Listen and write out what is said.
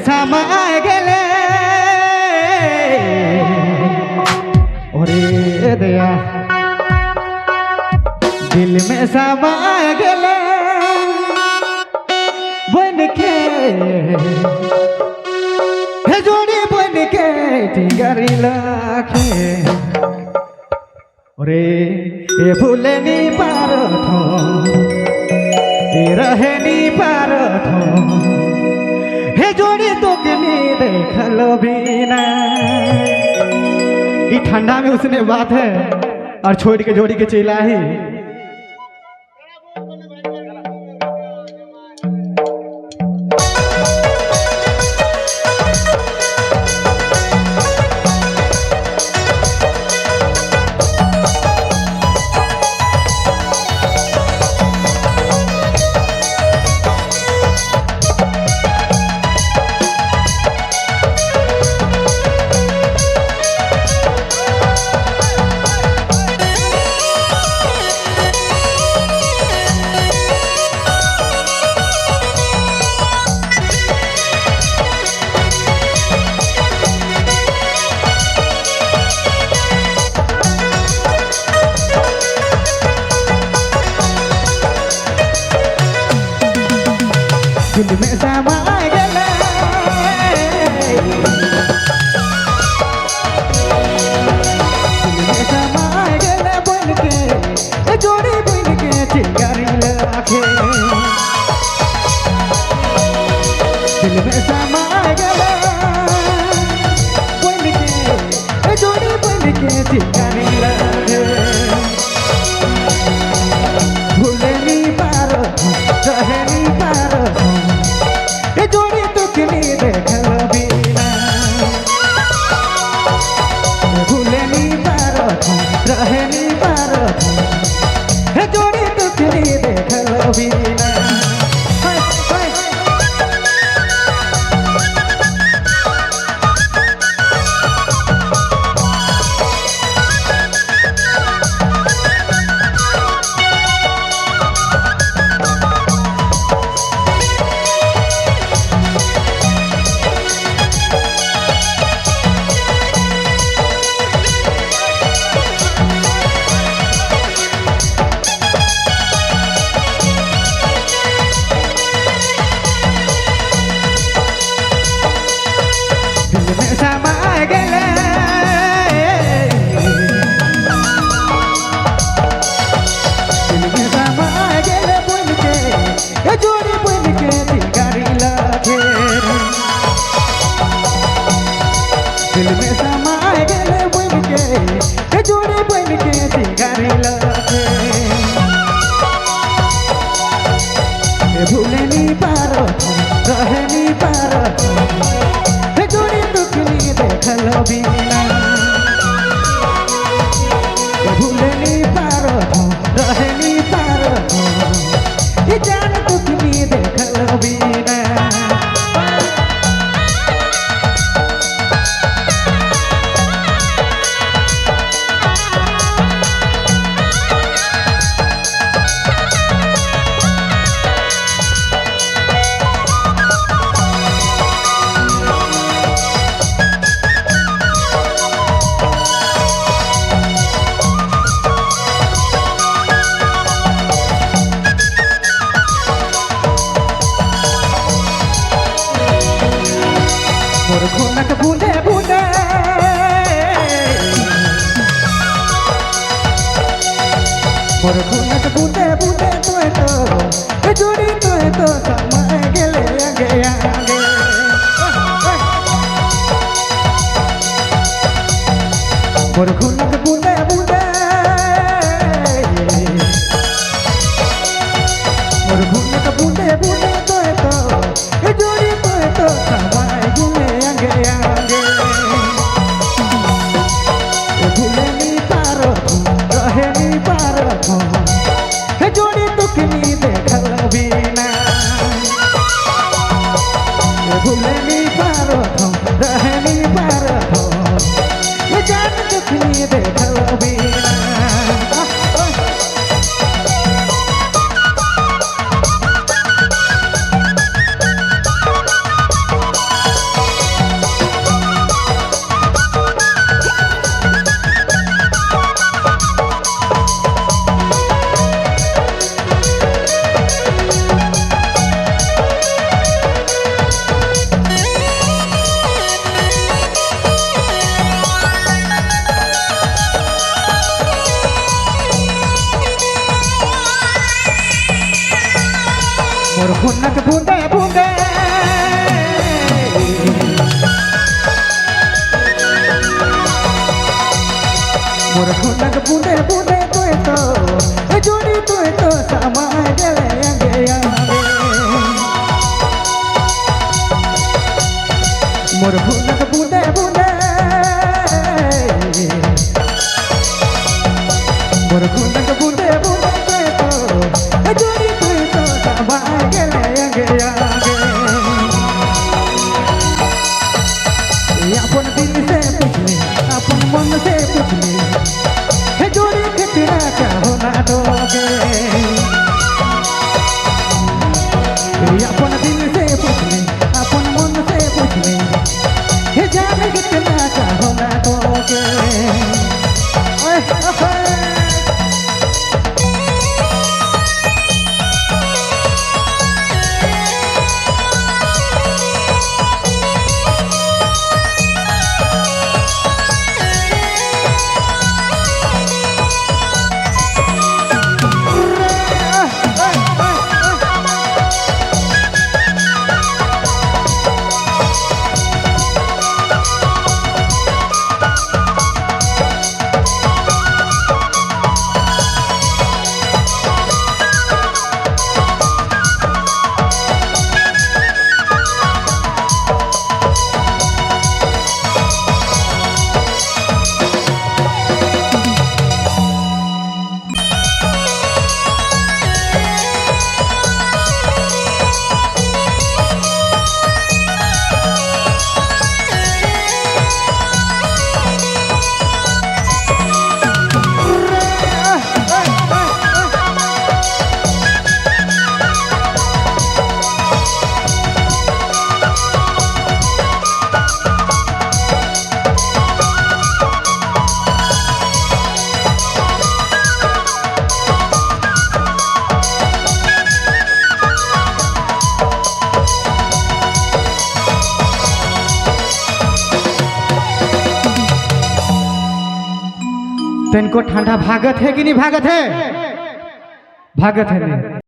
समा गेले ओरे दया दिल में समा गेले बन के हे जोड़ी बन के टिंगरी लाखे ओरे ये भूले नी पारो थो ये रहे नी पारो थो हे जोड़ी तो कनी देख लो बिना। ये ठंडा में उसने बात है और छोड़ के जोड़ी के चला ही दिल में समा गेले दिल में समा गेले बन के जोड़ी बन के टिंगरी लाखे दिल में समा गेले बन के जोड़ी बन के टिंगरी लाखे भूले नी पारो रहे नी पारो जोड़ी तो कनी देख लो बिना भूले नी पारो रहे नी पारो जोड़ी तो कनी देख लो बिना। दिल में समा गेले दिल में समा गेले बन के जोड़ी बन के टिंगरी लाखे दिल में समा गेले बन के जोड़ी बन के टिंगरी लाखे भूले नी पारो रहे नी पारो जोड़ी तो कनी देख लो बिना भूले नी पारो रहे नी पारो ये जान तो कनी देख लो बिना। मोर खुनक बूंदे बूंदे मोर खुनक बूंदे बूंदे तो जोड़ी तो समा गेले आगे आगे मोर खुनक बूंदे बूंदे मोर खुनक बूंदे बूंदे तो जोड़ी तो समा गेले आगे आगे भूले नी पारो रहे नी पारो जोड़ी तो कनी देख लो बिना। मोर हुनक बूंदे बूंदे मोर हुनक बूंदे बूंदे तो जोड़ी तो समाज लेंगे मोर हुनक बूंदे बूंदे मोर हुनक बूंदे बूंदे तो जोड़ी तो समाज लेंगे अपन दिल से पूछ ले अपन मन से पूछ ले हे जोड़ी कितना चाहो ना दोगे अपन दिल से पूछ ले अपन मन से पूछ ले हे जाने कितना चाहो ना दोगे तो इनको ठंडा भागत है कि नहीं भागत है? भागत है नहीं।